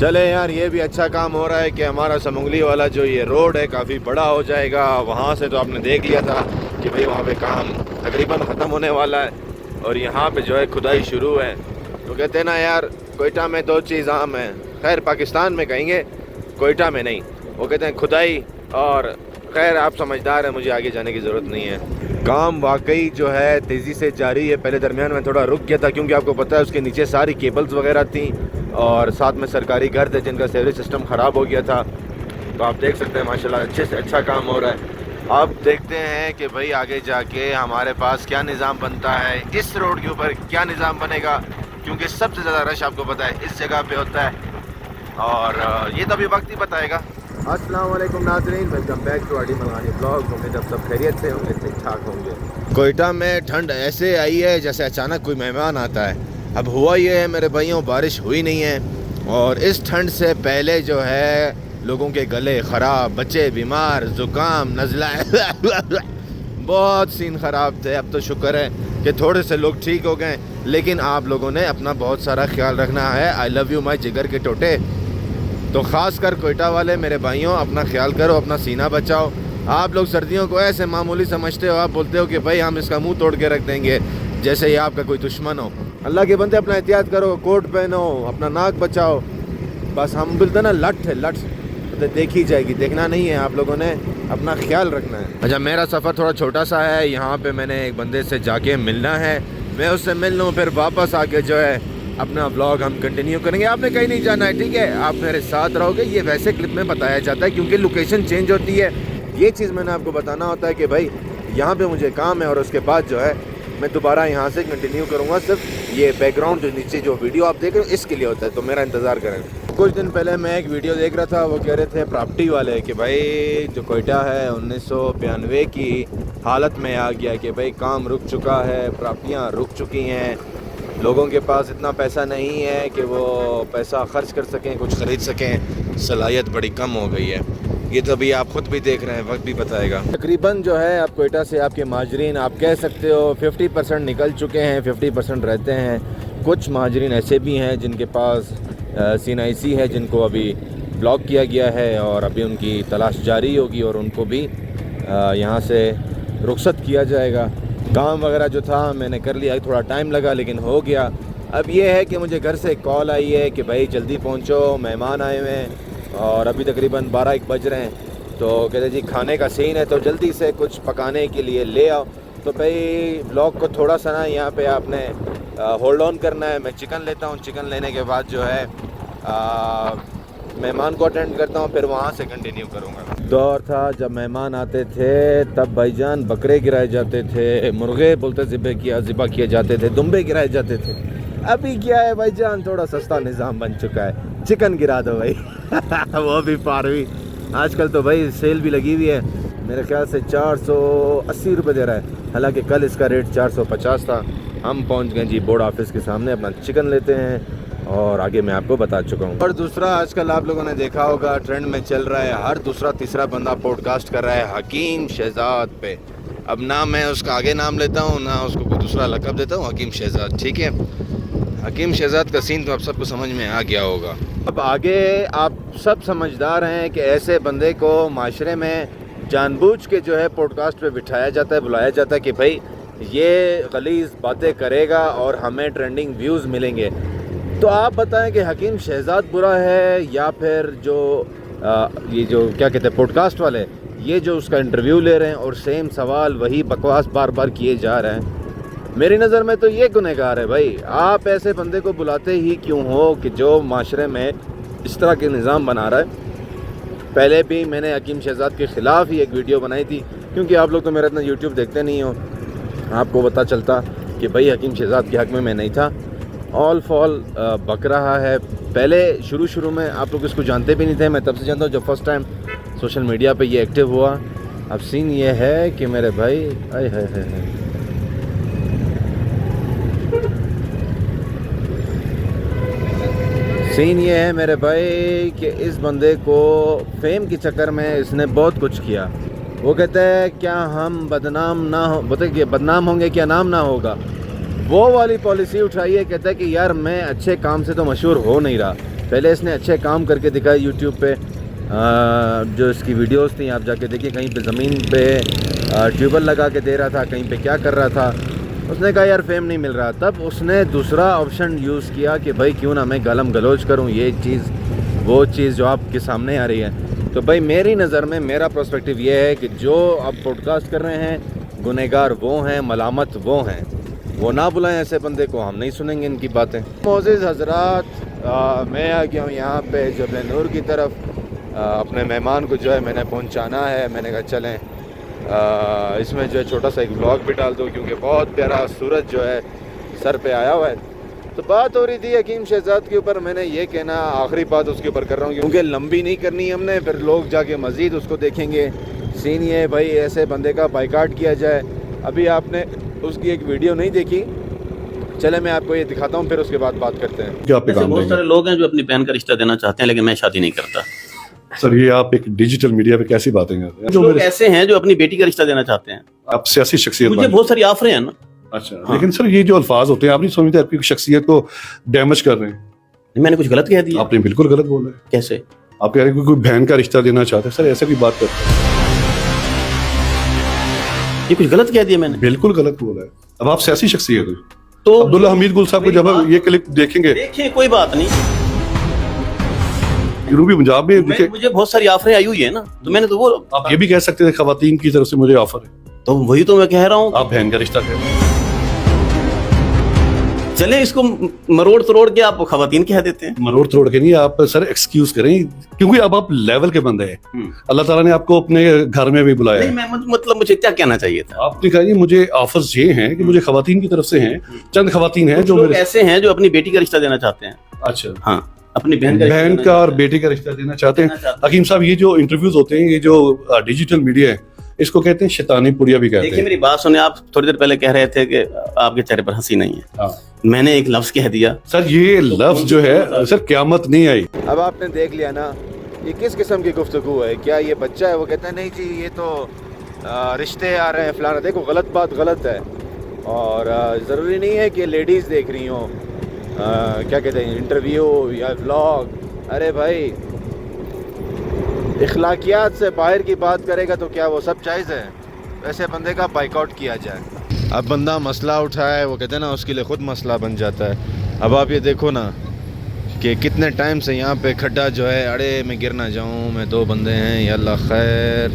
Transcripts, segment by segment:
चले यार, ये भी अच्छा काम हो रहा है कि हमारा समंगली वाला जो ये रोड है काफ़ी बड़ा हो जाएगा। वहाँ से तो आपने देख लिया था कि भाई वहाँ पे काम तकरीबन ख़त्म होने वाला है और यहाँ पे जो है खुदाई शुरू है। तो कहते हैं ना यार, कोयटा में दो चीज़ आम है, खैर पाकिस्तान में कहेंगे, कोयटा में नहीं। वो कहते हैं खुदाई और खैर आप समझदार हैं, मुझे आगे जाने की ज़रूरत नहीं है। काम वाकई जो है तेज़ी से जारी है। पहले दरमियान में थोड़ा रुक गया था क्योंकि आपको पता है उसके नीचे सारी केबल्स वगैरह थी और साथ में सरकारी घर थे जिनका सीवरेज सिस्टम ख़राब हो गया था। तो आप देख सकते हैं माशाल्लाह अच्छे से अच्छा काम हो रहा है। अब देखते हैं कि भाई आगे जाके हमारे पास क्या निज़ाम बनता है, इस रोड के ऊपर क्या निज़ाम बनेगा, क्योंकि सबसे ज़्यादा रश आपको पता है इस जगह पे होता है और ये तो अभी वक्त ही बताएगा। अस्सलाम वालेकुम नाज़रीन, वेलकम बैक टू आडी मलगानी ब्लॉग। उम्मीद अब सब खैरियत से होंगे, ठीक ठाक होंगे। कोयटा में ठंड ऐसे आई है जैसे अचानक कोई मेहमान आता है। अब हुआ ये है मेरे भाइयों, बारिश हुई नहीं है और इस ठंड से पहले जो है लोगों के गले ख़राब, बच्चे बीमार, ज़ुकाम, नज़ला बहुत सीन ख़राब थे। अब तो शुक्र है कि थोड़े से लोग ठीक हो गए, लेकिन आप लोगों ने अपना बहुत सारा ख्याल रखना है। आई लव यू माई जिगर के टोटे। तो ख़ास कर कोयटा वाले मेरे भाइयों, अपना ख्याल करो, अपना सीना बचाओ। आप लोग सर्दियों को ऐसे मामूली समझते हो, आप बोलते हो कि भाई हम इसका मुंह तोड़ के रख देंगे जैसे ये आपका कोई दुश्मन हो। अल्लाह के बंदे अपना एहतियात करो, कोट पहनो, अपना नाक बचाओ। बस हम बोलते ना लठ है, लठ तो देखी जाएगी, देखना नहीं है, आप लोगों ने अपना ख्याल रखना है। अच्छा, मेरा सफ़र थोड़ा छोटा सा है, यहाँ पे मैंने एक बंदे से जाके मिलना है, मैं उससे मिल लूँ, फिर वापस आके जो है अपना व्लॉग हम कंटिन्यू करेंगे। आपने कहीं नहीं जाना है, ठीक है, आप मेरे साथ रहोगे। ये वैसे क्लिप में बताया जाता है क्योंकि लोकेशन चेंज होती है। ये चीज़ मैंने आपको बताना होता है कि भाई यहाँ पे मुझे काम है और उसके बाद जो है मैं दोबारा यहाँ से कंटिन्यू करूँगा। सिर्फ ये बैकग्राउंड जो नीचे जो वीडियो आप देख रहे हो इसके लिए होता है, तो मेरा इंतज़ार करें। कुछ दिन पहले मैं एक वीडियो देख रहा था, वो कह रहे थे प्रॉपर्टी वाले कि भाई जो कोयटा है 1992 की हालत में आ गया कि भाई काम रुक चुका है, प्रॉपर्टियाँ रुक चुकी हैं, लोगों के पास इतना पैसा नहीं है कि वो पैसा खर्च कर सकें, कुछ ख़रीद सकें, सलाहियत बड़ी कम हो गई है। ये तो अभी आप ख़ुद भी देख रहे हैं, वक्त भी बताएगा। तकरीबन जो है आप कोयटा से आपके महाजरीन आप कह सकते हो 50% निकल चुके हैं, 50% रहते हैं। कुछ महाजरीन ऐसे भी हैं जिनके पास CNIC है, जिनको अभी ब्लॉक किया गया है और अभी उनकी तलाश जारी होगी और उनको भी यहाँ से रुखसत किया जाएगा। काम वगैरह जो था मैंने कर लिया, थोड़ा टाइम लगा लेकिन हो गया। अब ये है कि मुझे घर से कॉल आई है कि भाई जल्दी पहुँचो, मेहमान आए हुए हैं और अभी तकरीबन 12-1 बज रहे हैं। तो कहते जी खाने का सीन है तो जल्दी से कुछ पकाने के लिए ले आओ। तो भाई ब्लॉग को थोड़ा सा ना यहाँ पे आपने होल्ड ऑन करना है। मैं चिकन लेता हूँ, चिकन लेने के बाद जो है मेहमान को अटेंड करता हूँ, फिर वहाँ से कंटिन्यू करूँगा। दौर था जब मेहमान आते थे तब भाईजान बकरे गिराए जाते थे, मुर्गे बोलते ज़िबा किए जाते थे, दुम्बे गिराए जाते थे। अभी क्या है भाईजान, थोड़ा सस्ता निज़ाम बन चुका है, चिकन गिरा दो भाई वो भी पारवी। आजकल तो भाई सेल भी लगी हुई है, मेरे ख्याल से 480 रुपये दे रहा है, हालांकि कल इसका रेट 450 था। हम पहुंच गए जी बोर्ड ऑफिस के सामने, अपना चिकन लेते हैं और आगे मैं आपको बता चुका हूँ। और दूसरा, आजकल आप लोगों ने देखा होगा ट्रेंड में चल रहा है, हर दूसरा तीसरा बंदा पॉडकास्ट कर रहा है हकीम शहजाद पे। अब ना मैं उसका आगे नाम लेता हूँ ना उसको कोई दूसरा लक़ब देता हूँ, हकीम शहजाद, ठीक है। हकीम शहजाद का सीन तो आप सबको समझ में आ गया होगा। अब आगे आप सब समझदार हैं कि ऐसे बंदे को माशरे में जानबूझ के जो है पॉडकास्ट पे बिठाया जाता है, बुलाया जाता है कि भाई ये गलीज़ बातें करेगा और हमें ट्रेंडिंग व्यूज़ मिलेंगे। तो आप बताएं कि हकीम शहजाद बुरा है या फिर जो ये जो क्या कहते हैं पॉडकास्ट वाले, ये जो उसका इंटरव्यू ले रहे हैं और सेम सवाल वही बकवास बार बार किए जा रहे हैं। मेरी नज़र में तो ये गुनहगार है भाई। आप ऐसे बंदे को बुलाते ही क्यों हो कि जो माशरे में इस तरह के निज़ाम बना रहा है। पहले भी मैंने हकीम शहजाद के ख़िलाफ़ ही एक वीडियो बनाई थी, क्योंकि आप लोग तो मेरा इतना यूट्यूब देखते नहीं हो, आपको पता चलता कि भाई हकीम शहजाद के हक़ में मैं नहीं था। ऑल फॉल बक रहा है। पहले शुरू में आप लोग इसको जानते भी नहीं थे, मैं तब से जानता हूँ जब फर्स्ट टाइम सोशल मीडिया पे ये एक्टिव हुआ। अब सीन ये है कि मेरे भाई आए है सीन ये है मेरे भाई कि इस बंदे को फेम के चक्कर में इसने बहुत कुछ किया। वो कहता है क्या हम बदनाम ना हो, बताइए बदनाम होंगे क्या नाम ना होगा, वो वाली पॉलिसी उठाई है। कहता है कि यार मैं अच्छे काम से तो मशहूर हो नहीं रहा, पहले इसने अच्छे काम करके दिखाए यूट्यूब पे, जो इसकी वीडियोस थी आप जाके देखिए, कहीं पे ज़मीन पे ट्यूबवेल लगा के दे रहा था, कहीं पे क्या कर रहा था। उसने कहा यार फेम नहीं मिल रहा, तब उसने दूसरा ऑप्शन यूज़ किया कि भाई क्यों ना मैं गालम गलोच करूं, ये चीज़ वो चीज़ जो आपके सामने आ रही है। तो भाई मेरी नज़र में मेरा पर्सपेक्टिव ये है कि जो आप पॉडकास्ट कर रहे हैं गुनहगार वो हैं, मलामत वो हैं, वो ना बुलाएं ऐसे बंदे को, हम नहीं सुनेंगे इनकी बातें। मोअज़्ज़िज़ हज़रात, मैं आ गया हूँ यहाँ पे जबल नूर की तरफ, अपने मेहमान को जो है मैंने पहुँचाना है। मैंने कहा चलें इसमें जो है छोटा सा एक व्लॉग भी डाल दो, क्योंकि बहुत प्यारा सूरज जो है सर पे आया हुआ है। तो बात हो रही थी हकीम शहजाद के ऊपर, मैंने ये कहना आखिरी बात उसके ऊपर कर रहा हूँ क्योंकि लंबी नहीं करनी हमने, फिर लोग जाके मज़ीद उसको देखेंगे। सीन ये भाई ऐसे बंदे का बाइकाट किया जाए। अभी आपने उसकी एक वीडियो नहीं देखी, चले मैं आपको ये दिखाता हूँ, फिर उसके बाद बात करते हैं। ऐसे बहुत सारे लोग हैं जो अपनी बहन का रिश्ता देना चाहते हैं, लेकिन मैं शादी नहीं करता। सर ये आप एक डिजिटल मीडिया पे कैसी बातें कर रहे हैं? जो लोग ऐसे हैं जो अपनी बेटी का रिश्ता देना चाहते हैं, आप सियासी शख्सियत मुझे बहुत सारी ऑफरें हैं ना। अच्छा लेकिन सर ये जो अल्फाज होते हैं आप नहीं समझते आपकी शख्सियत को डैमेज कर रहे हैं? मैंने कुछ गलत कह दिया? आपने बिल्कुल गलत बोला है। कैसे? आप कह रहे हैं कि कोई बहन का रिश्ता देना चाहते हैं, सर ऐसे कोई बात करते हैं? ये कुछ गलत कह दिया मैंने? बिल्कुल गलत बोला है। अब आप सियासी शख्सियत हो। तो अब्दुल्ला हमीद गुल साहब को जब हम ये क्लिप देखेंगे, देखें कोई बात नहीं, जनूबी पंजाब में मुझे बहुत सारी ऑफरें आई हुई है ना, तो मैंने तो वो आप ये भी कह सकते थे खवातीन की तरफ से मुझे ऑफर है, तो वही तो मैं कह रहा हूँ। आप बहन का रिश्ता दे रहे हैं। चले इसको मरोड़ तरोड़ के आप खवातीन कह देते हैं। मरोड़ तोड़ के नहीं, आप सर एक्सक्यूज करें, क्योंकि अब आप लेवल के बंदे हैं। अल्लाह ताला ने आपको अपने घर में भी बुलाया है। मैं मतलब मुझे क्या कहना चाहिए था? आपने कहा मुझे ऑफर्स ये हैं कि मुझे खवातीन की तरफ से हैं, चंद खवातीन हैं जो लोग ऐसे हैं जो अपनी बेटी का रिश्ता देना चाहते हैं। अच्छा हाँ, अपनी बहन का और बेटी का रिश्ता देना चाहते हैं। हकीम साहब ये जो इंटरव्यूज होते हैं, ये जो डिजिटल मीडिया है, इसको कहते हैं शैतानी पुड़िया भी कहते हैं। देखिए मेरी बात सुने, आप थोड़ी देर पहले कह रहे थे कि आपके चेहरे पर हंसी नहीं है। हाँ। मैंने एक लफ्ज कह दिया सर, ये लफ्ज जो है सर क्यामत नहीं आई। अब आपने देख लिया ना ये किस किस्म की गुफ्तगू है। क्या ये बच्चा है? वो कहता है नहीं जी ये तो रिश्ते आ रहे हैं फलाना। देखो गलत बात गलत है, और ज़रूरी नहीं है कि लेडीज़ देख रही हों क्या कहते हैं इंटरव्यू या व्लॉग। अरे भाई इखलाकियात से बाहर की बात करेगा तो क्या वो सब जायज़ है? वैसे बंदे का बाइकआउट किया जाए। अब बंदा मसला उठाए, वो कहते हैं ना उसके लिए ख़ुद मसला बन जाता है। अब आप ये देखो ना कि कितने टाइम से यहाँ पे खड्डा जो है, अरे मैं गिर ना जाऊँ, मैं दो बंदे हैं या अल्लाह खैर।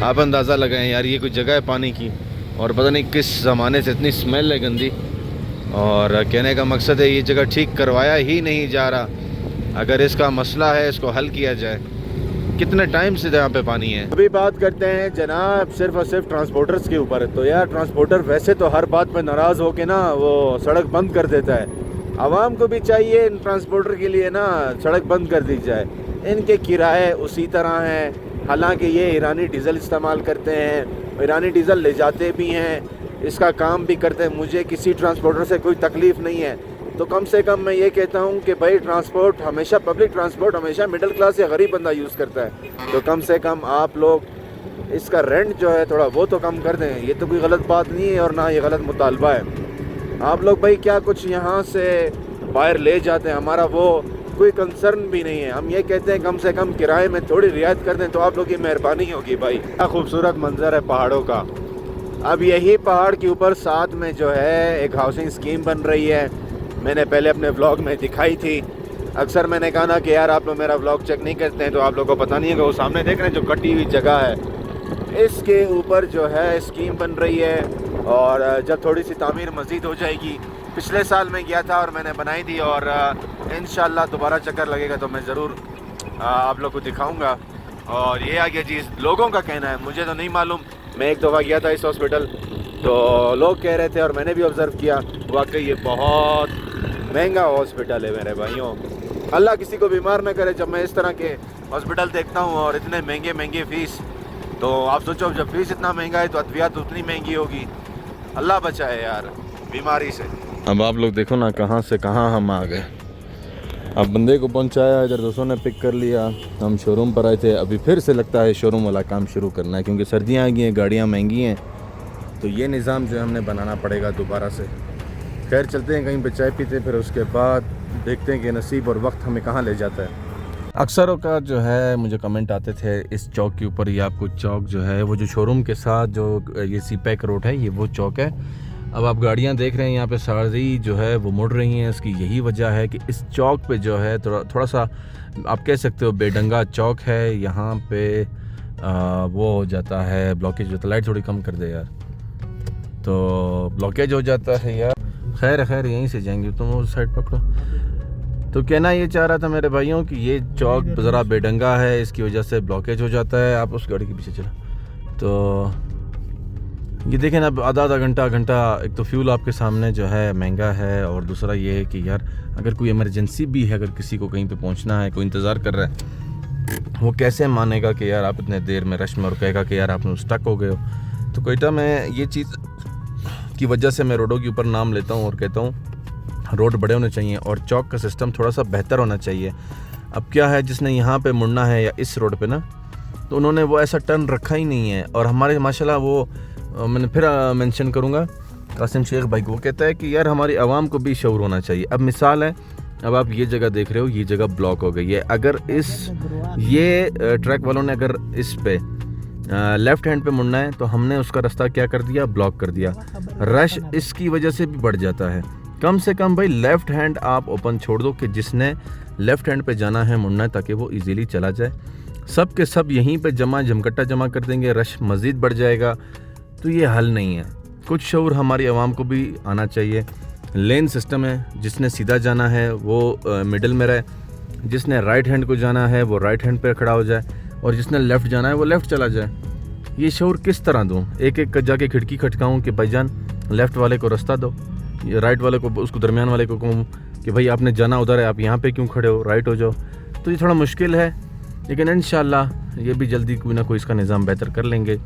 आप अंदाज़ा लगाएं यार ये कोई जगह है पानी की, और पता नहीं किस ज़माने से इतनी स्मेल है गंदी। और कहने का मकसद है ये जगह ठीक करवाया ही नहीं जा रहा। अगर इसका मसला है इसको हल किया जाए। कितने टाइम से यहाँ पे पानी है। अभी बात करते हैं जनाब सिर्फ और सिर्फ ट्रांसपोर्टर्स के ऊपर। तो यार ट्रांसपोर्टर वैसे तो हर बात पे नाराज़ हो के ना वो सड़क बंद कर देता है। आवाम को भी चाहिए इन ट्रांसपोर्टर के लिए ना सड़क बंद कर दी जाए। इनके किराए उसी तरह हैं, हालांकि ये ईरानी डीज़ल इस्तेमाल करते हैं, ईरानी डीज़ल ले जाते भी हैं, इसका काम भी करते हैं। मुझे किसी ट्रांसपोर्टर से कोई तकलीफ़ नहीं है। तो कम से कम मैं ये कहता हूँ कि भाई ट्रांसपोर्ट हमेशा, पब्लिक ट्रांसपोर्ट हमेशा मिडिल क्लास या गरीब बंदा यूज़ करता है। तो कम से कम आप लोग इसका रेंट जो है थोड़ा वो तो कम कर दें। ये तो कोई गलत बात नहीं है और ना ये गलत मुतालबा है। आप लोग भाई क्या कुछ यहाँ से बाहर ले जाते हैं, हमारा वो कोई कंसर्न भी नहीं है। हम ये कहते हैं कम से कम किराए में थोड़ी रियायत कर दें तो आप लोग की मेहरबानी होगी। भाई क्या खूबसूरत मंजर है पहाड़ों का। अब यही पहाड़ के ऊपर साथ में जो है एक हाउसिंग स्कीम बन रही है। मैंने पहले अपने व्लॉग में दिखाई थी। अक्सर मैंने कहा ना कि यार आप लोग मेरा व्लॉग चेक नहीं करते हैं तो आप लोगों को पता नहीं है कि वो सामने देख रहे हैं जो कटी हुई जगह है, इसके ऊपर जो है स्कीम बन रही है। और जब थोड़ी सी तामीर मज़ीद हो जाएगी, पिछले साल मैं गया था और मैंने बनाई थी, और इंशाल्लाह दोबारा चक्कर लगेगा तो मैं ज़रूर आप लोग को दिखाऊँगा। और ये आगे चीज़ लोगों का कहना है, मुझे तो नहीं मालूम। मैं एक दफ़ा गया था इस हॉस्पिटल तो लोग कह रहे थे और मैंने भी ऑब्ज़र्व किया, वाकई ये बहुत महंगा हॉस्पिटल है मेरे भाइयों। अल्लाह किसी को बीमार ना करे। जब मैं इस तरह के हॉस्पिटल देखता हूँ और इतने महंगे महंगे फ़ीस, तो आप सोचो जब फ़ीस इतना महंगा है तो अद्वियात उतनी महंगी होगी। अल्लाह बचाए यार बीमारी से। अब आप लोग देखो ना कहाँ से कहाँ हम आ गए। अब बंदे को पहुंचाया, इधर दोस्तों ने पिक कर लिया, हम शोरूम पर आए थे। अभी फिर से लगता है शोरूम वाला काम शुरू करना है क्योंकि सर्दियाँ आ गई हैं, गाड़ियाँ महंगी हैं, तो ये निज़ाम जो है हमने बनाना पड़ेगा दोबारा से। खैर चलते हैं कहीं पे चाय पीते, फिर उसके बाद देखते हैं कि नसीब और वक्त हमें कहाँ ले जाता है। अक्सरों का जो है मुझे कमेंट आते थे इस चौक के ऊपर, ये आपको चौक जो है वो जो शोरूम के साथ जो ये सीपैक रोड है, ये वो चौक है। अब आप गाड़ियां देख रहे हैं यहाँ पे सारी जो है वो मुड़ रही हैं। इसकी यही वजह है कि इस चौक पे जो है थोड़ा सा आप कह सकते हो बेढंगा चौक है। यहाँ पे वो हो जाता है ब्लॉकेज होता है। लाइट थोड़ी कम कर दे यार, तो ब्लॉकेज हो जाता है यार। खैर यहीं से जाएंगे, तुम उस साइड पकड़ो। तो कहना ये चाह रहा था मेरे भाइयों कि ये चौक ज़रा बेढंगा है, इसकी वजह से ब्लॉकेज हो जाता है। आप उस गाड़ी के पीछे चलो तो ये देखें ना, आधा घंटा एक तो फ्यूल आपके सामने जो है महंगा है, और दूसरा ये है कि यार अगर कोई इमरजेंसी भी है, अगर किसी को कहीं पे पहुंचना है, कोई इंतज़ार कर रहा है, वो कैसे मानेगा कि यार आप इतने देर में रश में, और कहेगा कि यार आप स्टक हो गए हो। तो कोयटा में ये चीज़ की वजह से मैं रोडों के ऊपर नाम लेता हूँ और कहता हूँ रोड बड़े होने चाहिए और चौक का सिस्टम थोड़ा सा बेहतर होना चाहिए। अब क्या है, जिसने यहाँ पे मुड़ना है या इस रोड पे ना, तो उन्होंने वो ऐसा टर्न रखा ही नहीं है। और हमारे माशाल्लाह वो मैंने फिर मेंशन करूँगा कासिम शेख भाई को, वो कहता है कि यार हमारी आवाम को भी शऊर होना चाहिए। अब मिसाल है, अब आप ये जगह देख रहे हो, ये जगह ब्लॉक हो गई है। अगर ये ट्रैक वालों ने अगर इस पे लेफ़्ट हैंड पे मुड़ना है तो हमने उसका रास्ता क्या कर दिया, ब्लॉक कर दिया। रश इसकी वजह से भी बढ़ जाता है। कम से कम भाई लेफ़्ट हैंड आप ओपन छोड़ दो कि जिसने लेफ़्ट हैंड पे जाना है मुड़ना है, ताकि वो इजीली चला जाए। सब के सब यहीं पे जमकट्टा जमा कर देंगे, रश मज़ीद बढ़ जाएगा, तो ये हल नहीं है। कुछ शऊर हमारी आवाम को भी आना चाहिए। लेन सिस्टम है, जिसने सीधा जाना है वो मिडिल में रहे, जिसने राइट हैंड को जाना है वो राइट हैंड पे खड़ा हो जाए, और जिसने लेफ़्ट जाना है वो लेफ़्ट चला जाए। ये शऊर किस तरह दूँ? एक जाके खिड़की खटकाऊँ कि भाईजान लेफ़्ट वाले को रास्ता दो, ये राइट वाले को, उसको दरमियान वाले को कहूँ कि भाई आपने जाना उधर है, आप यहाँ पे क्यों खड़े हो, राइट हो जाओ। तो ये थोड़ा मुश्किल है, लेकिन इंशाल्लाह ये भी जल्दी कोई ना कोई इसका निज़ाम बेहतर कर लेंगे।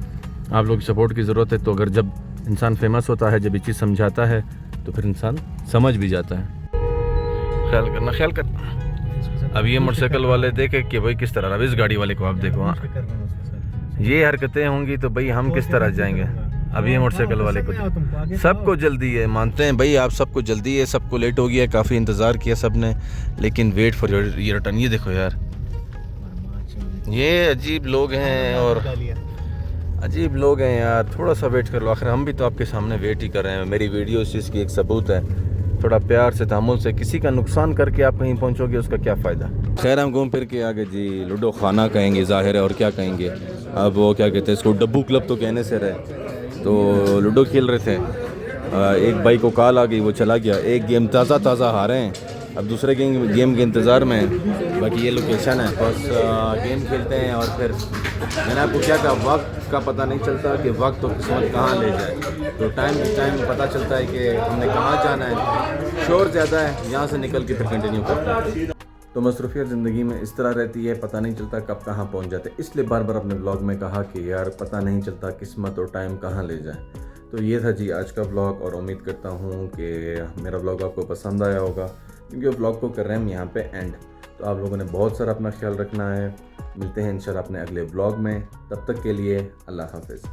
आप लोग की सपोर्ट की ज़रूरत है। तो अगर जब इंसान फेमस होता है, जब ये चीज़ समझाता है, तो फिर इंसान समझ भी जाता है। ख्याल कर। अब ये मोटरसाइकिल वाले देखे कि भाई किस तरह, अब इस गाड़ी वाले को आप देखो, हाँ ये हरकतें होंगी तो भाई हम किस तरह जाएंगे। अब ये मोटरसाइकिल वाले को, सबको जल्दी है, मानते हैं भाई आप सबको जल्दी है, सबको लेट हो गया, काफ़ी इंतज़ार किया सब ने, लेकिन वेट फॉर योर रिटर्न। ये देखो यार, ये अजीब लोग हैं और अजीब लोग हैं यार, थोड़ा सा वेट कर लो। आखिर हम भी तो आपके सामने वेट ही कर रहे हैं। मेरी वीडियो इस चीज़ की एक सबूत है। थोड़ा प्यार से, तहम्मुल से, किसी का नुकसान करके आप कहीं पहुंचोगे उसका क्या फ़ायदा। खैर हम घूम फिर के आगे जी लूडो खाना कहेंगे, ज़ाहिर है, और क्या कहेंगे। अब वो क्या कहते हैं इसको, डब्बू क्लब तो कहने से रहे। तो लूडो खेल रहे थे, एक भाई को कॉल आ गई, वो चला गया। एक गेम ताज़ा हारे हैं, अब दूसरे गेम के इंतज़ार में है। बाकी ये लोकेशन है, बस गेम खेलते हैं। और फिर मैंने आपको क्या कहा, वक्त का पता नहीं चलता कि वक्त तो किस्मत कहाँ ले जाए। तो टाइम पता चलता है कि हमने कहाँ जाना है। शोर ज़्यादा है, यहाँ से निकल के फिर कंटिन्यू करता है। तो मसरूफियत ज़िंदगी में इस तरह रहती है, पता नहीं चलता कब कहाँ पहुँच जाते। इसलिए बार बार अपने ब्लॉग में कहा कि यार पता नहीं चलता किस्मत और टाइम कहाँ ले जाए। तो ये था जी आज का ब्लॉग, और उम्मीद करता हूँ कि मेरा ब्लॉग आपको पसंद आया होगा, क्योंकि ब्लॉग को कर रहे हैं हम यहाँ पे एंड। तो आप लोगों ने बहुत सारा अपना ख्याल रखना है। मिलते हैं इंशाल्लाह अपने अगले ब्लॉग में, तब तक के लिए अल्लाह हाफ़िज़।